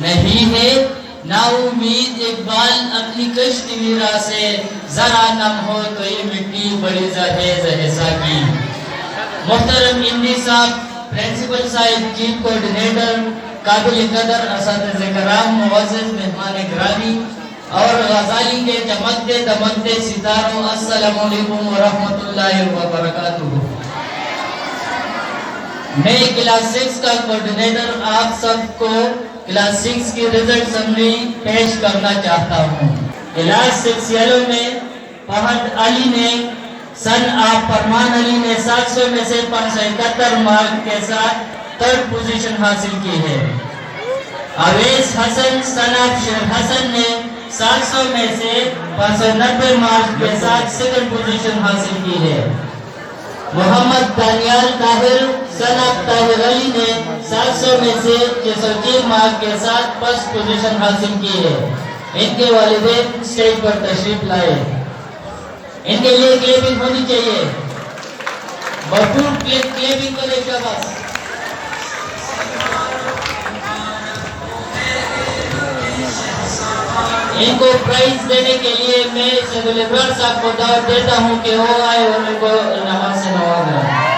نہیں ہے نا امید اقبال اپنی کشتی ویرا سے، ذرا نم ہو تو یہ مٹی بڑی زہیز ہے ساکی۔ محترم امڈی صاحب، پرنسپل صاحب، چیف کوارڈینیٹر، قابل قدر اساتذہ کرام، معزز مہمان گرامی اور غزالی کے چمکتے دمکتے ستاروں، السلام علیکم ورحمۃ اللہ وبرکاتہ۔ میں کلاس 6 کا کوارڈینیٹر آپ سب کو کلاس 6 کی ریزلٹ سمری پیش کرنا چاہتا ہوں۔ کلاس 6 یلو میں فہد علی نے فرمان علی نے 700 میں سے 571 مارک کے ساتھ 3rd پوزیشن حاصل کی ہے۔ اویس حسن شیر حسن نے 700 میں سے 590 مارک کے ساتھ 2nd پوزیشن حاصل کی ہے۔ محمد دانیال طاہر طاہر علی نے 700 میں سے 603 مارک کے ساتھ 1st پوزیشن حاصل کی ہے۔ ان کے والدین اسٹیج پر تشریف لائے، ان کے لیے کلیپنگ ہونی چاہیے، بھرپور کلیپنگ کرے شاباش۔ ان کو پرائز دینے کے لیے میں سیدل ابرار صاحب کو دعوت دیتا ہوں کہ وہ آئے اور ان کو نماز سے نوازیں۔